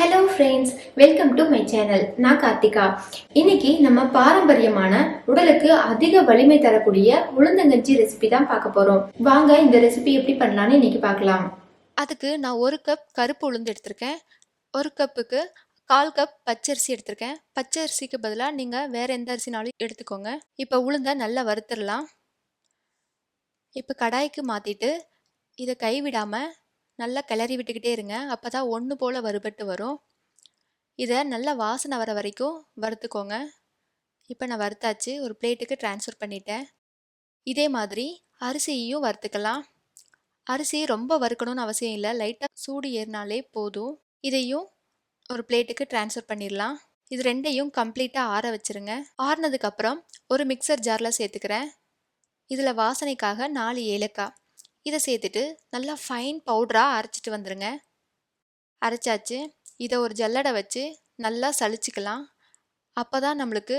Hello friends, welcome to my channel. நான் கார்த்திகா. இன்னைக்கு நம்ம பாரம்பரியமான உடலுக்கு அதிக வலிமை தரக்கூடிய உளுந்தங்கஞ்சி ரெசிபி தான் பார்க்க போறோம். வாங்க இந்த ரெசிபி எப்படி பண்ணலாம்னு இன்னைக்கு பார்க்கலாம். அதுக்கு நான் 1 கப் கருப்பு உளுந்து எடுத்திருக்கேன். 1 கப்புக்கு 1/4 கப் பச்சரிசி எடுத்திருக்கேன். பச்சரிசிக்கு பதிலாக நீங்கள் வேறு எந்த அரிசினாலும் எடுத்துக்கோங்க. இப்போ உளுந்தை நல்லா வறுத்துடலாம். இப்போ கடாய்க்கு மாற்றிட்டு இதை கைவிடாமல் நல்லா கிளறி விட்டுக்கிட்டே இருங்க. அப்போ தான் ஒன்று போல் வறுபட்டு வரும். இதை நல்லா வாசனை வர வரைக்கும் வறுத்துக்கோங்க. இப்போ நான் வறுத்தாச்சு, ஒரு பிளேட்டுக்கு ட்ரான்ஸ்ஃபர் பண்ணிட்டேன். இதே மாதிரி அரிசியையும் வறுத்துக்கலாம். அரிசி ரொம்ப வறுக்கணும்னு அவசியம் இல்லை, லைட்டாக சூடு ஏறினாலே போதும். இதையும் ஒரு பிளேட்டுக்கு ட்ரான்ஸ்ஃபர் பண்ணிடலாம். இது ரெண்டையும் கம்ப்ளீட்டாக ஆற வச்சுருங்க. ஆறினதுக்கப்புறம் ஒரு மிக்சர் ஜாரில் சேர்த்துக்கிறேன். இதில் வாசனைக்காக 4 ஏலக்காய் இதை சேர்த்துட்டு நல்லா ஃபைன் பவுடராக அரைச்சிட்டு வந்துடுங்க. அரைச்சாச்சு. இதை ஒரு ஜல்லடை வச்சு நல்லா சலிச்சுக்கலாம். அப்போ தான் நம்மளுக்கு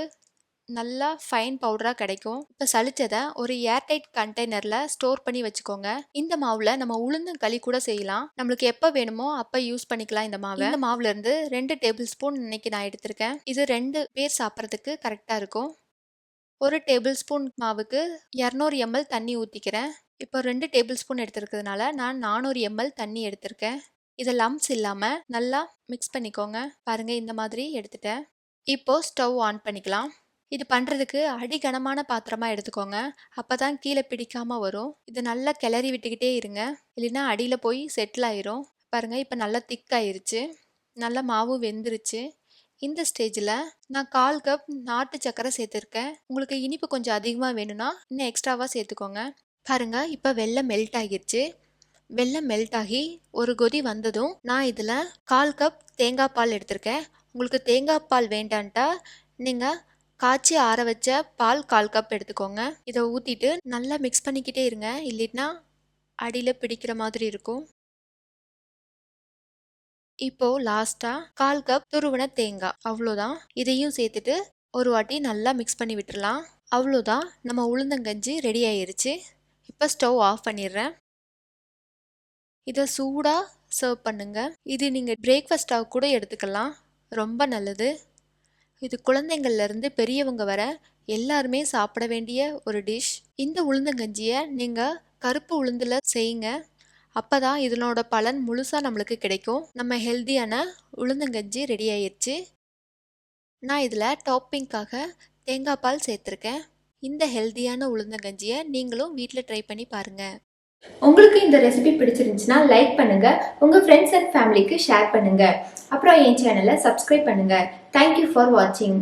நல்லா ஃபைன் பவுடராக கிடைக்கும். இப்போ சலிச்சதை ஒரு ஏர்டைட் கண்டெய்னரில் ஸ்டோர் பண்ணி வச்சுக்கோங்க. இந்த மாவில் நம்ம உளுந்தங்களி கூட செய்யலாம். நம்மளுக்கு எப்போ வேணுமோ அப்போ யூஸ் பண்ணிக்கலாம் இந்த மாவை. இந்த மாவுலேருந்து 2 டேபிள் ஸ்பூன் இன்னைக்கு நான் எடுத்திருக்கேன். இது 2 பேர் சாப்பிட்றதுக்கு கரெக்டாக இருக்கும். 1 டேபிள் ஸ்பூன் மாவுக்கு 200 ml தண்ணி ஊற்றிக்கிறேன். இப்போ 2 டேபிள் ஸ்பூன் எடுத்துருக்கிறதுனால நான் 400 ml தண்ணி எடுத்திருக்கேன். இதை லம்ப்ஸ் இல்லாமல் நல்லா மிக்ஸ் பண்ணிக்கோங்க. பாருங்கள், இந்த மாதிரி எடுத்துட்டேன். இப்போது ஸ்டவ் ஆன் பண்ணிக்கலாம். இது பண்ணுறதுக்கு அடிகனமான பாத்திரமாக எடுத்துக்கோங்க. அப்போ தான் கீழே பிடிக்காமல் வரும். இதை நல்லா கிளறி விட்டுக்கிட்டே இருங்க, இல்லைன்னா அடியில் போய் செட்டில் ஆயிரும். பாருங்கள், இப்போ நல்லா திக்காயிருச்சு, நல்லா மாவு வெந்துருச்சு. இந்த ஸ்டேஜில் நான் 1/4 கப் நாட்டு சக்கரை சேர்த்துருக்கேன். உங்களுக்கு இனிப்பு கொஞ்சம் அதிகமாக வேணும்னா இன்னும் எக்ஸ்ட்ராவாக சேர்த்துக்கோங்க. பாருங்கள், இப்போ வெல்லம் மெல்ட் ஆகிருச்சு. வெல்லம் மெல்ட் ஆகி ஒரு கொதி வந்ததும் நான் இதில் 1/4 கப் தேங்காய் பால் எடுத்திருக்கேன். உங்களுக்கு தேங்காய் பால் வேண்டான்ட்டா நீங்கள் காய்ச்சி ஆற வச்ச பால் 1/4 கப் எடுத்துக்கோங்க. இதை ஊற்றிட்டு நல்லா மிக்ஸ் பண்ணிக்கிட்டே இருங்க, இல்லைன்னா அடியில் பிடிக்கிற மாதிரி இருக்கும். இப்போது லாஸ்ட்டாக 1/4 கப் துருவன தேங்காய், அவ்வளோதான். இதையும் சேர்த்துட்டு ஒரு வாட்டி நல்லா மிக்ஸ் பண்ணி விட்டுடலாம். அவ்வளோதான், நம்ம உளுந்தங்கஞ்சி ரெடி ஆயிருச்சு. இப்போ ஸ்டவ் ஆஃப் பண்ணிடுறேன். இதை சூடாக சர்வ் பண்ணுங்க. இது நீங்கள் பிரேக்ஃபாஸ்ட்டாக கூட எடுத்துக்கலாம், ரொம்ப நல்லது. இது குழந்தைங்கள்லேருந்து பெரியவங்க வர எல்லாருமே சாப்பிட வேண்டிய ஒரு டிஷ். இந்த உளுந்தங்கஞ்சியை நீங்கள் கருப்பு உளுந்தில் செய்யுங்க. அப்போ தான் இதனோட பலன் முழுசாக நம்மளுக்கு கிடைக்கும். நம்ம ஹெல்த்தியான உளுந்தங்கஞ்சி ரெடி ஆயிடுச்சு. நான் இதில் டாப்பிங்காக தேங்காய் பால் சேர்த்துருக்கேன். இந்த ஹெல்த்தியான உளுந்தங்கஞ்சியை நீங்களும் வீட்டில் ட்ரை பண்ணி பாருங்கள். உங்களுக்கு இந்த ரெசிபி பிடிச்சிருந்துச்சுன்னா லைக் பண்ணுங்க, உங்க ஃப்ரெண்ட்ஸ் அண்ட் ஃபேமிலிக்கு ஷேர் பண்ணுங்க. அப்புறம் என் சேனலை சப்ஸ்கிரைப் பண்ணுங்க. தேங்க்யூ ஃபார் வாட்சிங்.